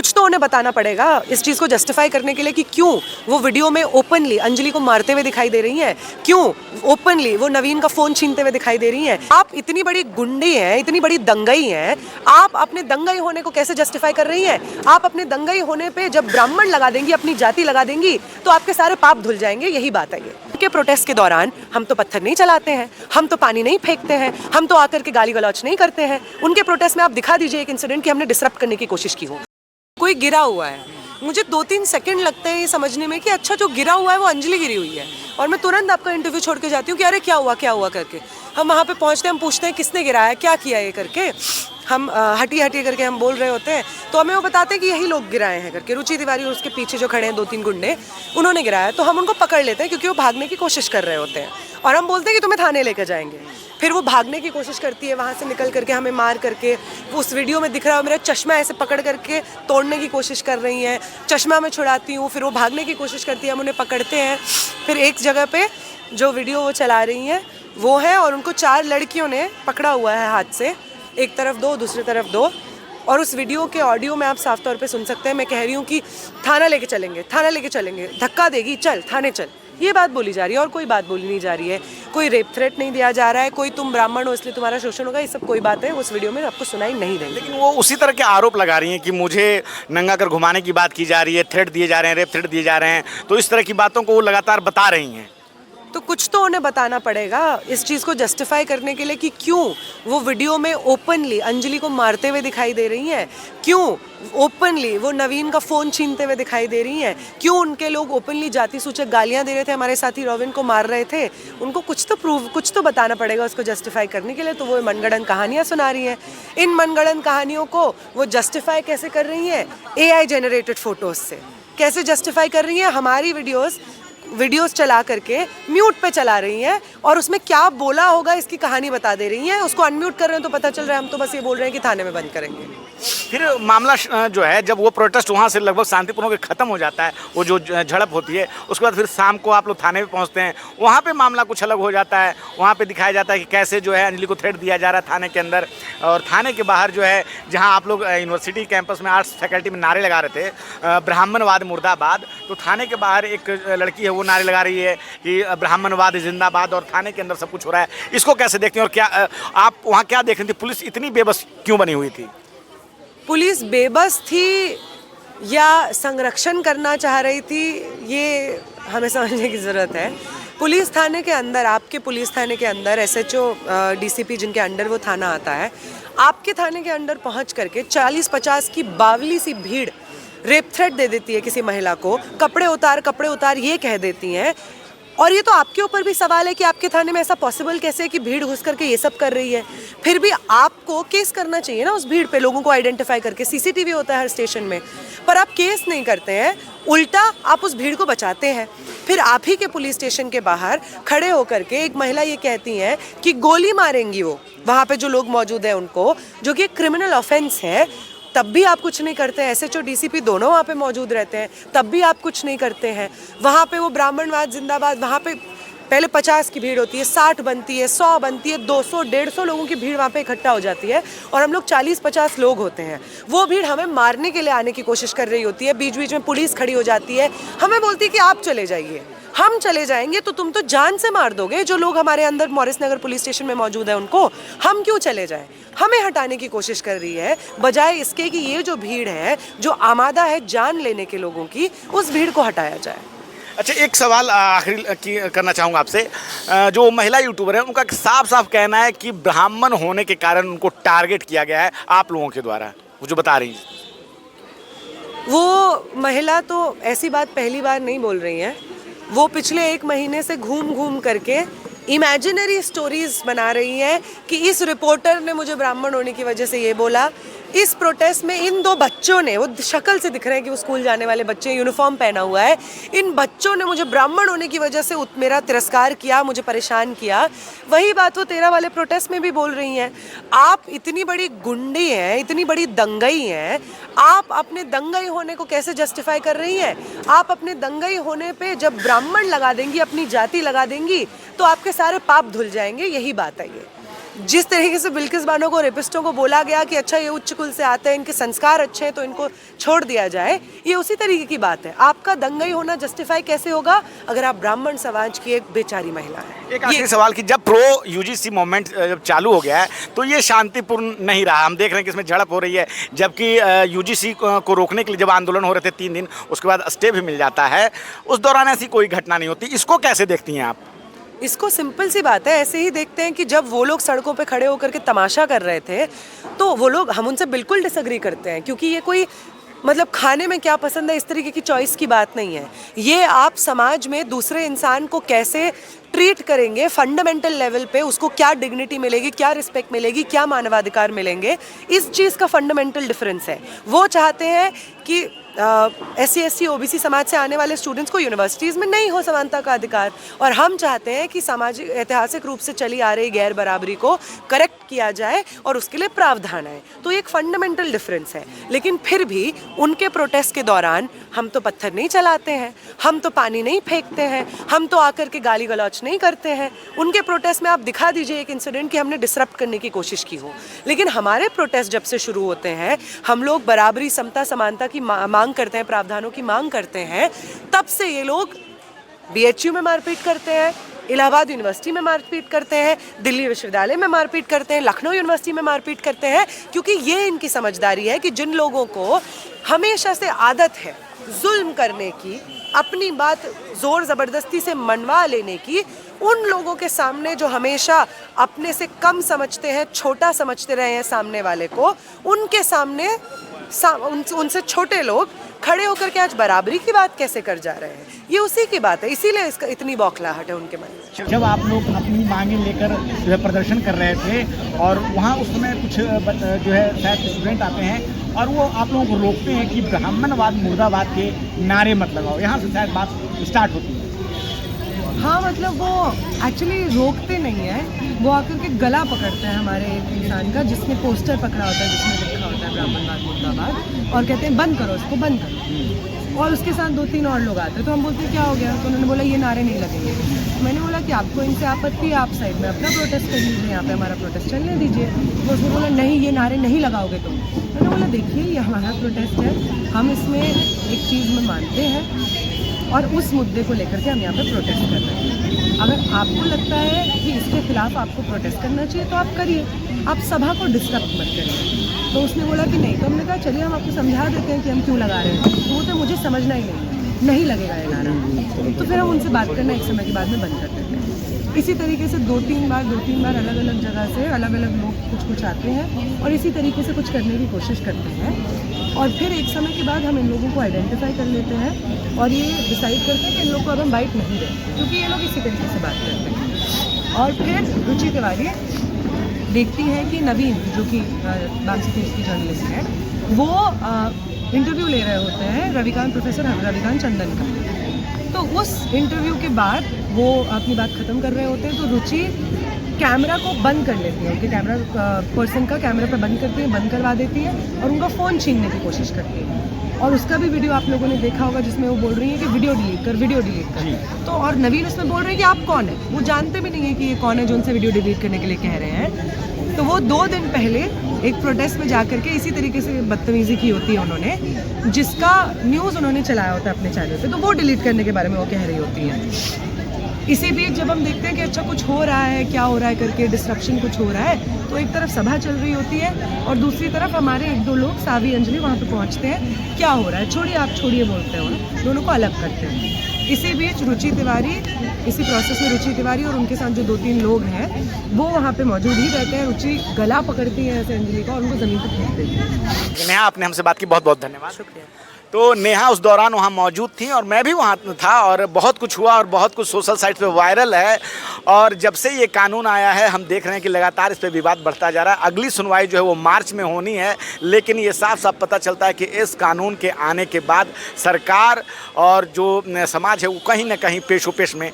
कुछ तो उन्हें बताना पड़ेगा इस चीज़ को जस्टिफाई करने के लिए कि क्यों वो वीडियो में ओपनली अंजलि को मारते हुए दिखाई दे रही हैं, क्यों ओपनली वो नवीन का फ़ोन छीनते हुए दिखाई दे रही हैं। आप इतनी बड़ी गुंडी हैं, इतनी बड़ी दंगई हैं, आप अपने दंगई होने को कैसे जस्टिफाई कर रही हैं? आप अपने दंगई होने पे जब ब्राह्मण लगा देंगी, अपनी जाति लगा देंगी, तो आपके सारे पाप धुल जाएंगे। यही बात है। ये के प्रोटेस्ट के दौरान हम तो पत्थर नहीं चलाते हैं, हम तो पानी नहीं फेंकते हैं, हम तो आकर के गाली गलौच नहीं करते हैं। उनके प्रोटेस्ट में आप दिखा दीजिए एक इंसिडेंट कि हमने डिसरप्ट करने की कोशिश की हो। कोई गिरा हुआ है, मुझे 2-3 सेकंड लगते हैं ये समझने में कि अच्छा जो गिरा हुआ है वो अंजलि गिरी हुई है, और मैं तुरंत आपका इंटरव्यू छोड़ के जाती हूँ कि अरे क्या हुआ करके। हम वहाँ पे पहुँचते हैं, हम पूछते हैं किसने गिराया, क्या किया ये करके, हम हटी करके हम बोल रहे होते हैं, तो हमें वो बताते हैं कि यही लोग गिराए हैं करके। रुचि तिवारी और उसके पीछे जो खड़े हैं 2-3 गुंडे, उन्होंने गिराया। तो हम उनको पकड़ लेते हैं क्योंकि वो भागने की कोशिश कर रहे होते हैं, और हम बोलते हैं कि तुम्हें थाने लेकर जाएंगे। फिर वो भागने की कोशिश करती है, वहाँ से निकल करके हमें मार करके, उस वीडियो में दिख रहा है मेरा चश्मा ऐसे पकड़ करके तोड़ने की कोशिश कर रही हैं, चश्मा मैं छुड़ाती हूँ, फिर वो भागने की कोशिश करती है, हम उन्हें पकड़ते हैं। फिर एक जगह पे जो वीडियो वो चला रही हैं वो है, और उनको 4 लड़कियों ने पकड़ा हुआ है हाथ से, एक तरफ 2 दूसरी तरफ 2, और उस वीडियो के ऑडियो में आप साफ तौर पे सुन सकते हैं मैं कह रही हूँ कि थाना लेके चलेंगे, धक्का देगी, चल थाने चल, ये बात बोली जा रही है और कोई बात बोली नहीं जा रही है। कोई रेप थ्रेट नहीं दिया जा रहा है, कोई तुम ब्राह्मण हो इसलिए तुम्हारा शोषण होगा, ये सब कोई बात है उस वीडियो में आपको सुनाई नहीं देंगे। लेकिन वो उसी तरह के आरोप लगा रही हैं कि मुझे नंगा कर घुमाने की बात की जा रही है, थ्रेट दिए जा रहे हैं, रेप थ्रेट दिए जा रहे हैं, तो इस तरह की बातों को वो लगातार बता रही हैं। तो कुछ तो उन्हें बताना पड़ेगा इस चीज़ को जस्टिफाई करने के लिए कि क्यों वो वीडियो में ओपनली अंजलि को मारते हुए दिखाई दे रही हैं, क्यों ओपनली वो नवीन का फ़ोन छीनते हुए दिखाई दे रही हैं, क्यों उनके लोग ओपनली जाति सूचक गालियां दे रहे थे, हमारे साथी रोविन को मार रहे थे। उनको कुछ तो बताना पड़ेगा उसको जस्टिफाई करने के लिए। तो वो मनगढ़ंत कहानियाँ सुना रही हैं। इन मनगढ़ंत कहानियों को वो जस्टिफाई कैसे कर रही हैं? AI जनरेटेड फ़ोटोज़ से कैसे जस्टिफाई कर रही हैं? हमारी वीडियोस चला करके म्यूट पे चला रही हैं, और उसमें क्या बोला होगा इसकी कहानी बता दे रही हैं। उसको अनम्यूट कर रहे हैं तो पता चल रहा है हम तो बस ये बोल रहे हैं कि थाने में बंद करेंगे। फिर मामला जो है, जब वो प्रोटेस्ट वहाँ से लगभग शांतिपूर्ण होकर ख़त्म हो जाता है, वो जो झड़प होती है, उसके बाद फिर शाम को आप लोग थाने में पहुँचते हैं, वहाँ पे मामला कुछ अलग हो जाता है। वहाँ पे दिखाया जाता है कि कैसे जो है अंजलि को थ्रेट दिया जा रहा है थाने के अंदर, और थाने के बाहर जो है जहाँ आप लोग यूनिवर्सिटी कैंपस में आर्ट्स फैकल्टी में नारे लगा रहे थे ब्राह्मणवाद मुर्दाबाद, तो थाने के बाहर एक लड़की है वो नारे लगा रही है कि ब्राह्मणवाद जिंदाबाद, और थाने के अंदर सब कुछ हो रहा है। इसको कैसे देखते हैं, और क्या आप वहाँ क्या देख रही थी? पुलिस इतनी बेबस क्यों बनी हुई थी? पुलिस बेबस थी या संरक्षण करना चाह रही थी, ये हमें समझने की ज़रूरत है। पुलिस थाने के अंदर, आपके पुलिस थाने के अंदर SHO DCP जिनके अंडर वो थाना आता है, आपके थाने के अंदर पहुंच करके 40-50 की बावली सी भीड़ रेप थ्रेट दे देती है किसी महिला को, कपड़े उतार ये कह देती हैं। और ये तो आपके ऊपर भी सवाल है कि आपके थाने में ऐसा पॉसिबल कैसे है कि भीड़ घुस करके ये सब कर रही है। फिर भी आपको केस करना चाहिए ना उस भीड़ पे, लोगों को आइडेंटिफाई करके। CCTV होता है हर स्टेशन में, पर आप केस नहीं करते हैं, उल्टा आप उस भीड़ को बचाते हैं। फिर आप ही के पुलिस स्टेशन के बाहर खड़े होकर के एक महिला ये कहती हैं कि गोली मारेंगी वो वहाँ पे जो लोग मौजूद हैं उनको, जो कि क्रिमिनल ऑफेंस है, तब भी आप कुछ नहीं करते हैं। SHO DCP दोनों वहाँ पे मौजूद रहते हैं, तब भी आप कुछ नहीं करते हैं। वहाँ पे वो ब्राह्मणवाद जिंदाबाद, वहाँ पे पहले 50 की भीड़ होती है, 60 बनती है, 100 बनती है, 200-150 लोगों की भीड़ वहाँ पे इकट्ठा हो जाती है, और हम लोग 40-50 लोग होते हैं। वो भीड़ हमें मारने के लिए आने की कोशिश कर रही होती है, बीच बीच में पुलिस खड़ी हो जाती है, हमें बोलती है कि आप चले जाइए। हम चले जाएंगे तो तुम तो जान से मार दोगे जो लोग हमारे अंदर मॉरिस नगर पुलिस स्टेशन में मौजूद है उनको, हम क्यों चले जाएं? हमें हटाने की कोशिश कर रही है, बजाय इसके कि ये जो भीड़ है जो आमादा है जान लेने के लोगों की, उस भीड़ को हटाया जाए। अच्छा, एक सवाल आखिरी करना चाहूँगा आपसे। जो महिला यूट्यूबर है उनका साफ साफ कहना है कि ब्राह्मण होने के कारण उनको टारगेट किया गया है आप लोगों के द्वारा, वो जो बता रही है। वो महिला तो ऐसी बात पहली बार नहीं बोल रही है, वो पिछले 1 महीने से घूम घूम करके इमेजिनरी स्टोरीज बना रही है कि इस रिपोर्टर ने मुझे ब्राह्मण होने की वजह से ये बोला, इस प्रोटेस्ट में इन 2 बच्चों ने, वो शक्ल से दिख रहे हैं कि वो स्कूल जाने वाले बच्चे, यूनिफॉर्म पहना हुआ है, इन बच्चों ने मुझे ब्राह्मण होने की वजह से मेरा तिरस्कार किया, मुझे परेशान किया। वही बात वो 13 वाले प्रोटेस्ट में भी बोल रही हैं। आप इतनी बड़ी गुंडी हैं, इतनी बड़ी दंगई हैं, आप अपने दंगई होने को कैसे जस्टिफाई कर रही हैं? आप अपने दंगई होने पे जब ब्राह्मण लगा देंगी, अपनी जाति लगा देंगी, तो आपके सारे पाप धुल जाएंगे। यही बात है। जिस तरीके से बिल्किस बानो को रेपिस्टों को बोला गया कि अच्छा ये उच्च कुल से आते हैं, इनके संस्कार अच्छे हैं तो इनको छोड़ दिया जाए, ये उसी तरीके की बात है। आपका दंगई होना जस्टिफाई कैसे होगा अगर आप ब्राह्मण समाज की एक बेचारी महिला हैं? एक आखिरी सवाल कि जब प्रो यूजीसी मूवमेंट जब चालू हो गया है तो ये शांतिपूर्ण नहीं रहा। हम देख रहे हैं कि इसमें झड़प हो रही है, जबकि यूजीसी को रोकने के लिए जब आंदोलन हो रहे थे 3 दिन, उसके बाद स्टे भी मिल जाता है, उस दौरान ऐसी कोई घटना नहीं होती। इसको कैसे देखती हैं आप? इसको सिंपल सी बात है, ऐसे ही देखते हैं कि जब वो लोग सड़कों पे खड़े होकर के तमाशा कर रहे थे तो वो लोग, हम उनसे बिल्कुल डिसएग्री करते हैं, क्योंकि ये कोई मतलब खाने में क्या पसंद है इस तरीके की चॉइस की बात नहीं है। ये आप समाज में दूसरे इंसान को कैसे ट्रीट करेंगे, फंडामेंटल लेवल पे उसको क्या डिग्निटी मिलेगी, क्या रिस्पेक्ट मिलेगी, क्या मानवाधिकार मिलेंगे, इस चीज़ का फंडामेंटल डिफरेंस है। वो चाहते हैं कि SC OBC समाज से आने वाले स्टूडेंट्स को यूनिवर्सिटीज़ में नहीं हो समानता का अधिकार, और हम चाहते हैं कि सामाजिक ऐतिहासिक रूप से चली आ रही गैर बराबरी को करेक्ट किया जाए और उसके लिए प्रावधान है। तो एक फंडामेंटल डिफरेंस है। लेकिन फिर भी उनके प्रोटेस्ट के दौरान हम तो पत्थर नहीं चलाते हैं, हम तो पानी नहीं फेंकते हैं, हम तो आकर के गाली गलौच नहीं करते हैं। उनके प्रोटेस्ट में आप दिखा दीजिए एक इंसिडेंट कि हमने डिसरप्ट करने की कोशिश की हो। लेकिन हमारे प्रोटेस्ट जब से शुरू होते हैं, हम लोग बराबरी, समता, समानता की मांग करते हैं, प्रावधानों की मांग करते हैं, तब से ये लोग BHU में मारपीट करते हैं, इलाहाबाद यूनिवर्सिटी में मारपीट करते हैं, दिल्ली विश्वविद्यालय में मारपीट करते हैं, लखनऊ यूनिवर्सिटी में मारपीट करते हैं, क्योंकि ये इनकी समझदारी है कि जिन लोगों को हमेशा से आदत है जुल्म करने की, अपनी बात जोर ज़बरदस्ती से मनवा लेने की, उन लोगों के सामने जो हमेशा अपने से कम समझते हैं, छोटा समझते रहे हैं सामने वाले को, उनके सामने उनसे छोटे लोग खड़े होकर के आज बराबरी की बात कैसे कर जा रहे हैं, ये उसी की बात है। इसीलिए इसका इतनी बौखलाहट है उनके मन में। जब आप लोग अपनी मांगें लेकर जो है प्रदर्शन कर रहे थे और वहाँ उस समय कुछ जो है शायद स्टूडेंट आते हैं और वो आप लोगों को रोकते हैं कि ब्राह्मणवाद मुर्दाबाद के नारे मत लगाओ, यहाँ से शायद बात स्टार्ट होती है। हाँ, मतलब वो एक्चुअली रोकते नहीं है, वो आकर के गला पकड़ते हैं हमारे एक इंसान का जिसने पोस्टर पकड़ा होता है जिसमें लिखा होता है ब्राह्मणवाद मुर्दाबाद, और कहते हैं बंद करो इसको, बंद करो। और उसके साथ 2-3 और लोग आते हैं, तो हम बोलते हैं क्या हो गया, तो उन्होंने बोला ये नारे नहीं लगेंगे। मैंने बोला कि आपको इनसे आपत्ति है, आप साइड में अपना प्रोटेस्ट कर लीजिए, यहाँ पे हमारा प्रोटेस्ट चलने दीजिए। तो उसने बोला नहीं, ये नारे नहीं लगाओगे तुम। मैंने बोला देखिए ये हमारा प्रोटेस्ट है, हम इसमें एक चीज़ में मानते हैं और उस मुद्दे को लेकर के हम यहाँ पे प्रोटेस्ट कर रहे हैं। अगर आपको लगता है कि इसके खिलाफ आपको प्रोटेस्ट करना चाहिए तो आप करिए, आप सभा को डिस्टर्ब मत करिए। तो उसने बोला कि नहीं, तो हमने कहा चलिए हम आपको समझा देते हैं कि हम क्यों लगा रहे हैं। तो वो तो मुझे समझना ही नहीं लगेगा ये नारा। तो फिर हम उनसे बात करना एक समय के बाद में बंद कर देते हैं। इसी तरीके से 2-3 बार अलग अलग जगह से अलग अलग लोग कुछ आते हैं और इसी तरीके से कुछ करने की कोशिश करते हैं, और फिर एक समय के बाद हम इन लोगों को आइडेंटिफाई कर लेते हैं और ये डिसाइड करते हैं कि इन लोग को अब हम बाइट नहीं दें, क्योंकि ये लोग इसी तरीके से बात करते हैं। और फिर रुचि तिवारी देखती है कि नवीन, जो कि बांसी की जर्नलिस्ट है, वो इंटरव्यू ले रहे होते हैं प्रोफेसर रविकांत चंदन का। तो उस इंटरव्यू के बाद वो अपनी बात ख़त्म कर रहे होते हैं, तो रुचि कैमरा को बंद कर लेती है, उनके कैमरा पर्सन का कैमरा पे बंद करती है, बंद करवा देती है और उनका फ़ोन छीनने की कोशिश करती है। और उसका भी वीडियो आप लोगों ने देखा होगा जिसमें वो बोल रही है कि वीडियो डिलीट कर। तो और नवीन उसमें बोल रहे हैं कि आप कौन है, वो जानते भी नहीं है कि ये कौन है जो उनसे वीडियो डिलीट करने के लिए कह रहे हैं। तो वो 2 दिन पहले एक प्रोटेस्ट में जाकर के इसी तरीके से बदतमीज़ी की होती है उन्होंने, जिसका न्यूज़ उन्होंने चलाया होता है अपने चैनल पे, तो वो डिलीट करने के बारे में वो कह रही होती है। इसी बीच जब हम देखते हैं कि अच्छा कुछ हो रहा है, क्या हो रहा है करके, डिस्ट्रप्शन कुछ हो रहा है, तो एक तरफ सभा चल रही होती है और दूसरी तरफ हमारे 1-2 लोग, सावी, अंजलि, वहाँ पे पहुँचते हैं। क्या हो रहा है, छोड़िए आप छोड़िए बोलते हैं, दोनों को अलग करते हैं। इसी बीच रुचि तिवारी, इसी प्रोसेस में रुचि तिवारी और उनके साथ जो 2-3 लोग हैं वो वहाँ पे मौजूद ही रहते हैं। रुचि गला पकड़ती है ऐसे अंजलि का और उनको ज़मीन पर फेंक देती है। नेहा, आपने हमसे बात की, बहुत बहुत धन्यवाद। शुक्रिया। तो नेहा उस दौरान वहाँ मौजूद थी और मैं भी वहाँ था और बहुत कुछ हुआ और बहुत कुछ सोशल साइट पे वायरल है। और जब से ये कानून आया है हम देख रहे हैं कि लगातार इस पे विवाद बढ़ता जा रहा है। अगली सुनवाई जो है वो मार्च में होनी है, लेकिन ये साफ साफ पता चलता है कि इस कानून के आने के बाद सरकार और जो समाज है वो कहीं ना कहीं पेशोपेश में